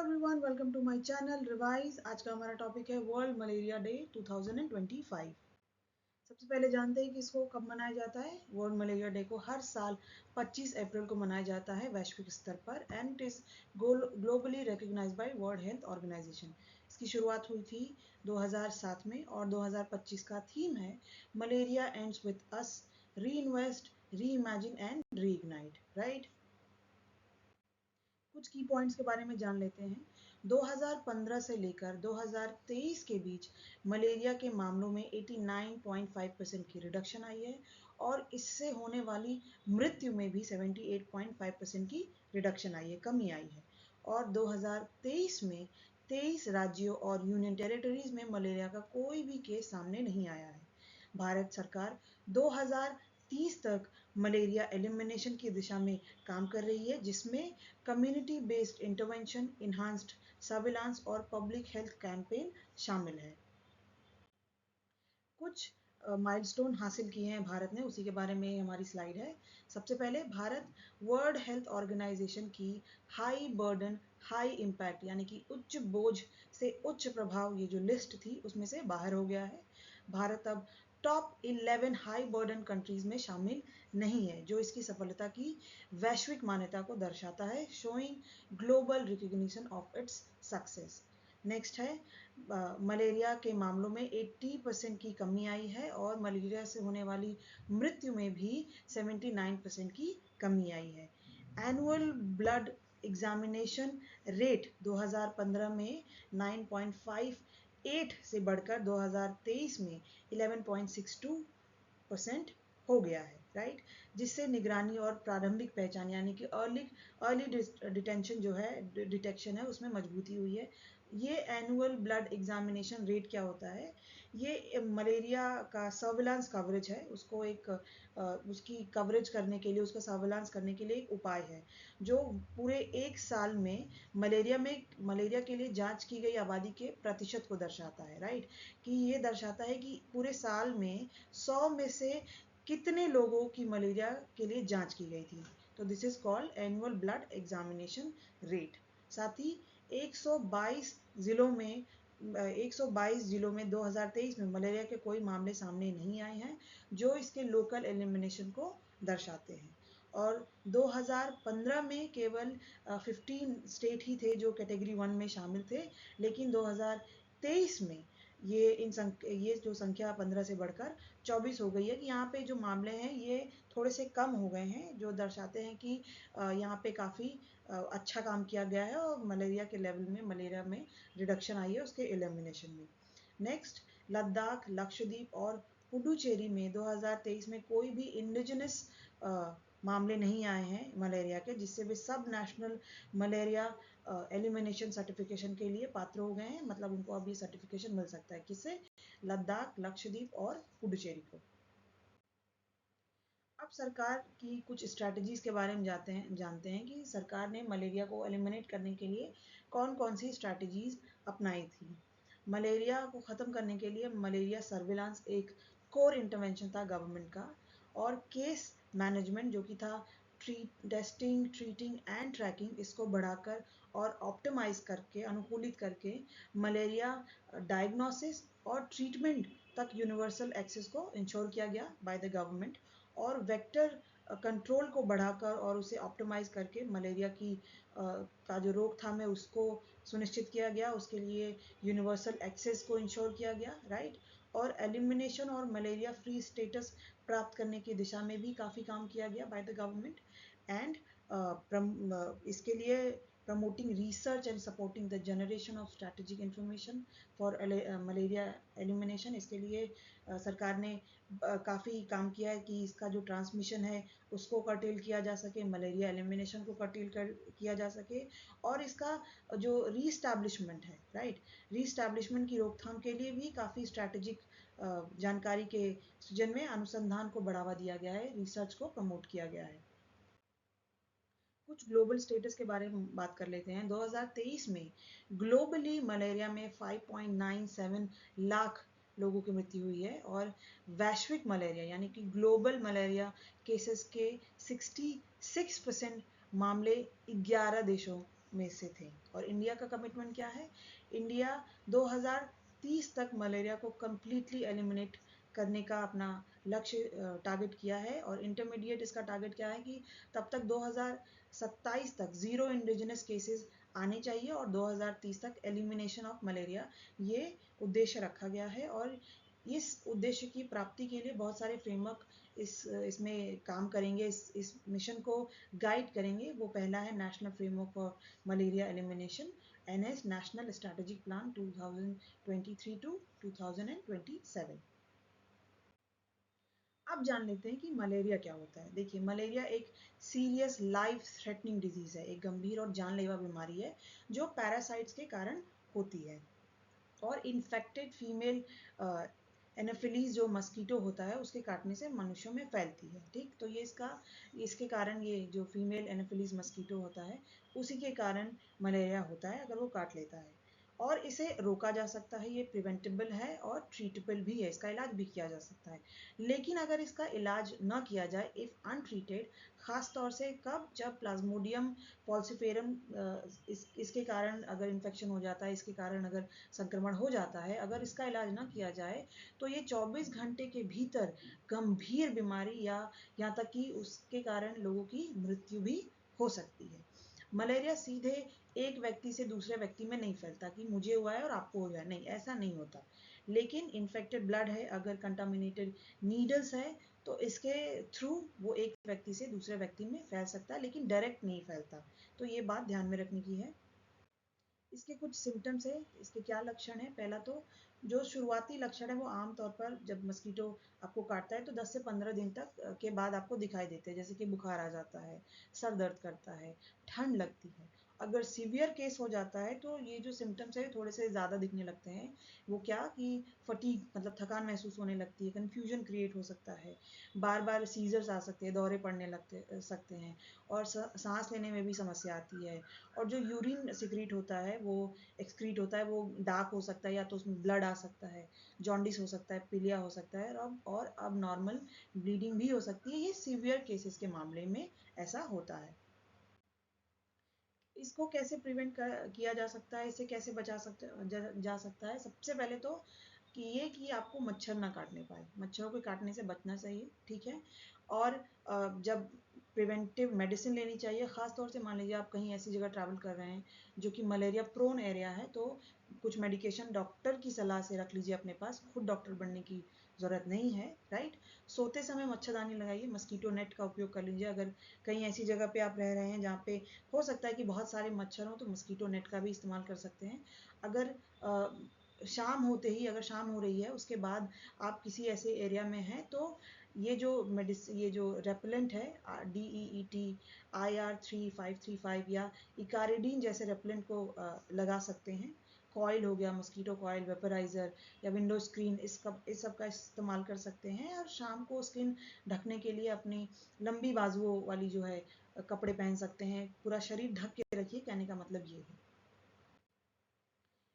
Everyone, welcome to my channel revise. आज का हमारा टॉपिक है वर्ल्ड मलेरिया डे 2025। सबसे पहले जानते हैं कि इसको कब मनाया जाता है। वर्ल्ड मलेरिया डे को हर साल 25 अप्रैल को मनाया जाता है वैश्विक स्तर पर and it is globally recognised by World Health Organisation. इसकी शुरुआत हुई थी 2007 में और 2025 का थीम है मलेरिया एंड्स विद अस, री इन्वेस्ट, री imagine and re ignite. Right, कुछ की पॉइंट्स के बारे में जान लेते हैं। 2015 से लेकर 2023 के बीच मलेरिया के मामलों में 89.5% की रिडक्शन आई है और इससे होने वाली मृत्यु में भी 78.5% की रिडक्शन आई है, कमी आई है। और 2023 में 23 राज्यों और यूनियन टेरिटरीज में मलेरिया का कोई भी केस सामने नहीं आया है। भारत सरकार 2030 तक मलेरिया एलिमिनेशन की दिशा में काम कर रही है, जिसमें community based intervention, enhanced surveillance और पब्लिक हेल्थ कैंपेन शामिल है। कुछ माइलस्टोन हासिल किए हैं भारत ने, उसी के बारे में हमारी स्लाइड है। सबसे पहले भारत वर्ल्ड हेल्थ ऑर्गेनाइजेशन की हाई बर्डन हाई इम्पैक्ट यानी कि उच्च बोझ से उच्च प्रभाव ये जो लिस्ट थी उसमें से बाहर हो गया है। भारत अब टॉप 11 हाई बर्डन कंट्रीज में शामिल नहीं है, जो इसकी सफलता की वैश्विक मान्यता को दर्शाता है, showing global recognition of its success. Next है मलेरिया के मामलों में 80% की कमी आई है और मलेरिया से होने वाली मृत्यु में भी 79% की कमी आई है। एनुअल ब्लड एग्जामिनेशन रेट 2015 में 9.58 से बढ़कर 2023 में 11.62% हो गया है। राइट, जिससे निगरानी और प्रारंभिक पहचान यानी कि अर्ली डिटेंशन जो है, डिटेक्शन है, उसमें मजबूती हुई है। ये एनुअल ब्लड एग्जामिनेशन रेट क्या होता है? ये मलेरिया का सर्विलांस कवरेज है, उसको एक उसकी कवरेज करने के लिए, उसका सर्विलांस करने के लिए एक उपाय है जो पूरे एक साल में मलेरिया के लिए जांच की गई आबादी के प्रतिशत को दर्शाता है। राइट, कि ये दर्शाता है कि पूरे साल में 100 में से कितने लोगों की मलेरिया के लिए जांच की गई थी। तो this is called annual blood examination rate. साथ ही 122 जिलों में 122 जिलों में 2023 में मलेरिया के कोई मामले सामने नहीं आए हैं, जो इसके लोकल एलिमिनेशन को दर्शाते हैं। और 2015 में केवल 15 स्टेट ही थे जो कैटेगरी 1 में शामिल थे, लेकिन 2023 में ये जो संख्या 15 से बढ़कर 24 हो गई है कि यहाँ पे जो मामले हैं ये थोड़े से कम हो गए हैं, जो दर्शाते हैं कि यहाँ पे काफ़ी अच्छा काम किया गया है और मलेरिया के लेवल में, मलेरिया में रिडक्शन आई है उसके एलिमिनेशन में। नेक्स्ट, लद्दाख, लक्षद्वीप और पुडुचेरी में 2023 में कोई भी इंडिजिनस मामले नहीं आए हैं मलेरिया के, जिससे वे सब नेशनल मलेरिया एलिमिनेशन सर्टिफिकेशन के लिए पात्र हो गए हैं। मतलब उनको अब ये सर्टिफिकेशन मिल सकता है, किससे? लद्दाख, लक्षद्वीप और पुडुचेरी को। अब सरकार की कुछ स्ट्रैटेजीज के बारे में जानते हैं कि सरकार ने मलेरिया को एलिमिनेट करने के लिए कौन कौन सी स्ट्रैटेजीज अपनाई थी। मलेरिया को ख़त्म करने के लिए मलेरिया सर्विलांस एक कोर इंटरवेंशन था गवर्नमेंट का, और केस मैनेजमेंट जो कि था टेस्टिंग, ट्रीटिंग एंड ट्रैकिंग, इसको बढ़ाकर और ऑप्टिमाइज करके, अनुकूलित करके मलेरिया डायग्नोसिस और ट्रीटमेंट तक यूनिवर्सल एक्सेस को इंश्योर किया गया बाय द गवर्नमेंट। और वेक्टर कंट्रोल को बढ़ाकर और उसे ऑप्टिमाइज करके मलेरिया की का जो रोकथाम है उसको सुनिश्चित किया गया, उसके लिए यूनिवर्सल एक्सेस को इंश्योर किया गया। राइट, और एलिमिनेशन और मलेरिया फ्री स्टेटस प्राप्त करने की दिशा में भी काफ़ी काम किया गया बाय द गवर्नमेंट। एंड इसके लिए promoting research and supporting the generation of strategic information for malaria elimination, इसके लिए सरकार ने काफ़ी काम किया है कि इसका जो ट्रांसमिशन है उसको कर्टेल किया जा सके, मलेरिया एलिमिनेशन को कर्टेल किया जा सके, और इसका जो रीस्टैब्लिशमेंट है, राइट, रीस्टैब्लिशमेंट की रोकथाम के लिए भी काफ़ी स्ट्रैटेजिक जानकारी के सृजन में अनुसंधान को बढ़ावा दिया गया है, रिसर्च को प्रमोट किया गया है। कुछ ग्लोबल स्टेटस के बारे में बात कर लेते हैं। 2023 में ग्लोबली मलेरिया में 5.97 लाख लोगों की मृत्यु हुई है और वैश्विक मलेरिया यानी कि ग्लोबल मलेरिया केसेस के 66% मामले 11 देशों में से थे। और इंडिया का कमिटमेंट क्या है? इंडिया 2030 तक मलेरिया को कम्प्लीटली एलिमिनेट करने का अपना लक्ष्य टारगेट किया है। और इंटरमीडिएट इसका टारगेट क्या है कि तब तक 2027 तक ज़ीरो इंडिजिनस केसेस आने चाहिए और 2030 तक एलिमिनेशन ऑफ मलेरिया, ये उद्देश्य रखा गया है। और इस उद्देश्य की प्राप्ति के लिए बहुत सारे फ्रेमवर्क इसमें काम करेंगे, इस मिशन को गाइड करेंगे। वो पहला है national framework for malaria elimination, NS national strategic plan 2023 to 2027। अब जान लेते हैं कि मलेरिया क्या होता है। देखिए, मलेरिया एक सीरियस लाइफ थ्रेटनिंग डिजीज है, एक गंभीर और जानलेवा बीमारी है जो पैरासाइट्स के कारण होती है। और इन्फेक्टेड फीमेल एनोफिलीज जो मस्कीटो होता है उसके काटने से मनुष्यों में फैलती है। ठीक, तो ये इसके कारण, ये जो फीमेल एनोफिलीज मस्कीटो होता है उसी के कारण मलेरिया होता है अगर वो काट लेता है। और इसे रोका जा सकता है, ये प्रिवेंटेबल है और ट्रीटेबल भी है, इसका इलाज भी किया जा सकता है। लेकिन अगर इसका इलाज न किया जाए, इफ़ अनट्रीटेड, खास तौर से कब, जब प्लाज्मोडियम फॉल्सिफेरम इसके कारण अगर इन्फेक्शन हो जाता है, इसके कारण अगर संक्रमण हो जाता है, अगर इसका इलाज ना किया जाए तो ये 24 घंटे के भीतर गंभीर बीमारी या यहाँ तक कि उसके कारण लोगों की मृत्यु भी हो सकती है। मलेरिया सीधे एक व्यक्ति से दूसरे व्यक्ति में नहीं फैलता कि मुझे हुआ है और आपको हो गया, नहीं, ऐसा नहीं होता। लेकिन इन्फेक्टेड ब्लड है, अगर कंटामिनेटेड नीडल्स है, तो इसके थ्रू वो एक व्यक्ति से दूसरे व्यक्ति में फैल सकता है, लेकिन डायरेक्ट नहीं फैलता। तो ये बात ध्यान में रखने की है। इसके कुछ सिम्टम्स है, इसके क्या लक्षण है? पहला तो जो शुरुआती लक्षण है वो आमतौर पर जब मस्कीटो आपको काटता है तो 10 से 15 दिन तक के बाद आपको दिखाई देते हैं, जैसे कि बुखार आ जाता है, सर दर्द करता है, ठंड लगती है। अगर सीवियर केस हो जाता है तो ये जो सिम्टम्स है थोड़े से ज़्यादा दिखने लगते हैं। वो क्या कि फटीग, मतलब थकान महसूस होने लगती है, कन्फ्यूजन क्रिएट हो सकता है, बार बार सीजर्स आ सकते हैं, दौरे पड़ने लगते सकते हैं, और सांस लेने में भी समस्या आती है। और जो यूरिन सिक्रीट होता है, वो एक्सक्रीट होता है, वो डार्क हो सकता है, या तो उसमें ब्लड आ सकता है, जॉन्डिस हो सकता है, पीलिया हो सकता है, और अब नॉर्मल ब्लीडिंग भी हो सकती है। ये सीवियर केसेस के मामले में ऐसा होता है। इसको कैसे प्रिवेंट किया जा सकता है, इसे कैसे बचा जा सकता है? सबसे पहले तो कि ये कि आपको मच्छर ना काटने पाए, मच्छरों के काटने से बचना चाहिए, ठीक है। और जब प्रिवेंटिव मेडिसिन लेनी चाहिए, ख़ास तौर से मान लीजिए आप कहीं ऐसी जगह ट्रैवल कर रहे हैं जो कि मलेरिया प्रोन एरिया है, तो कुछ मेडिकेशन डॉक्टर की सलाह से रख लीजिए अपने पास, खुद डॉक्टर बनने की ज़रूरत नहीं है, राइट। सोते समय मच्छरदानी लगाइए, मस्कीटो नेट का उपयोग कर लीजिए। अगर कहीं ऐसी जगह पे आप रह रहे हैं जहाँ पे हो सकता है कि बहुत सारे मच्छर हों, तो मस्कीटो नेट का भी इस्तेमाल कर सकते हैं। अगर शाम होते ही, अगर शाम हो रही है उसके बाद आप किसी ऐसे एरिया में हैं, तो ये जो रेपेलेंट है, DEET IR3535 या इकारिडीन जैसे रेपेलेंट को लगा सकते हैं। कॉयल हो गया, मस्कीटो कॉयल, वेपराइजर या विंडो स्क्रीन, इस सब का इस्तेमाल कर सकते हैं। और शाम को स्किन ढकने के लिए अपनी लंबी बाजुओं वाली जो है कपड़े पहन सकते हैं, पूरा शरीर ढक के रखिए, कहने का मतलब ये है।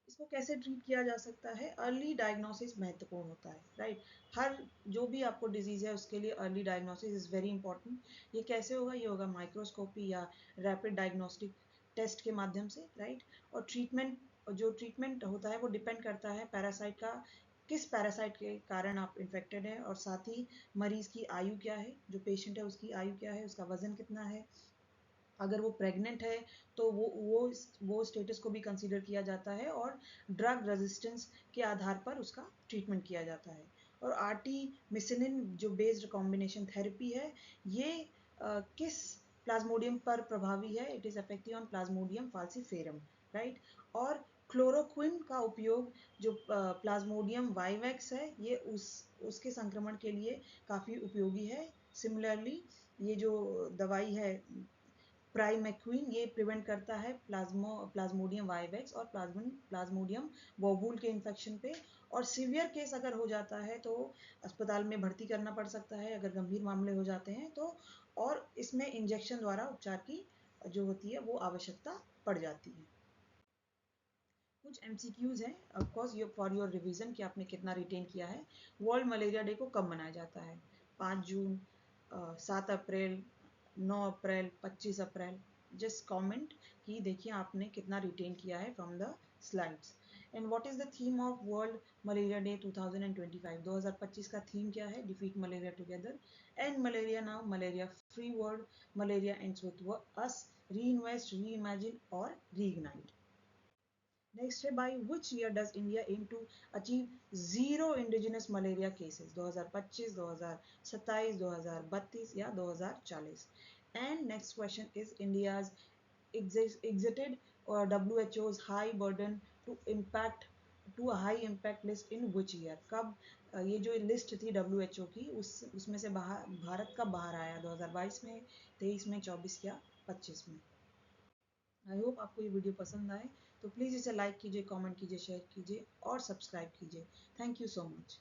इसको कैसे ट्रीट किया जा सकता है? अर्ली डायग्नोसिस महत्वपूर्ण होता है, राइट। हर जो भी आपको डिजीज़ है उसके लिए early diagnosis is very important. ये कैसे होगा? ये होगा माइक्रोस्कोपी या रैपिड डायग्नोस्टिक टेस्ट के माध्यम से, राइट। और ट्रीटमेंट होता है वो डिपेंड करता है पैरासाइट का, किस पैरासाइट के कारण आप इन्फेक्टेड हैं, और साथ ही मरीज़ की आयु क्या है, जो पेशेंट है उसकी आयु क्या है, उसका वजन कितना है। अगर वो प्रेग्नेंट है तो वो स्टेटस को भी कंसीडर किया जाता है, और ड्रग रेजिस्टेंस के आधार पर उसका ट्रीटमेंट किया जाता है। और आर्टीमिसिनिन जो बेस्ड कॉम्बिनेशन थेरेपी है, ये किस प्लाज्मोडियम पर प्रभावी है? It is effective on plasmodium falciparum, right. और क्लोरोक्विन का उपयोग, जो प्लाज्मोडियम वाइवेक्स है, ये उसके संक्रमण के लिए काफ़ी उपयोगी है। सिमिलरली ये जो दवाई है प्राइमेक्विन, ये प्रिवेंट करता है प्लाज्मोडियम वाइवेक्स और प्लाज्मोडियम वोबूल के इन्फेक्शन पे। और सीवियर केस अगर हो जाता है तो अस्पताल में भर्ती करना पड़ सकता है, अगर गंभीर मामले हो जाते हैं तो। और इसमें इंजेक्शन द्वारा उपचार की जो होती है वो आवश्यकता पड़ जाती है। कुछ MCQs हैं, ऑफकोर्स ये फॉर योर रिवीजन कि आपने कितना रिटेन किया है। वर्ल्ड मलेरिया डे को कब मनाया जाता है? 5 जून, 7 अप्रैल, 9 अप्रैल, 25 अप्रैल। जस्ट कमेंट कि देखिए आपने कितना रिटेन किया है from the slides. And what is the theme of world malaria day 2025? 2025 का थीम क्या है? Defeat malaria together, end malaria now, malaria free world, malaria ends with us, reinvest, reimagine और री-इग्नाइट। नेक्स्ट है, by which year does India aim to achieve zero indigenous malaria cases? 2025, 2027, 2032 या 2040? And next question is, India's exited WHO's high burden to impact to a high impact list in which year? कब ये जो list थी WHO की उसमें से भारत कब बाहर आया? 2022 में, 23 में, 24 या 25 में? आई होप आपको ये वीडियो पसंद आए, तो प्लीज़ इसे लाइक कीजिए, कमेंट कीजिए, शेयर कीजिए और सब्सक्राइब कीजिए। Thank you so much.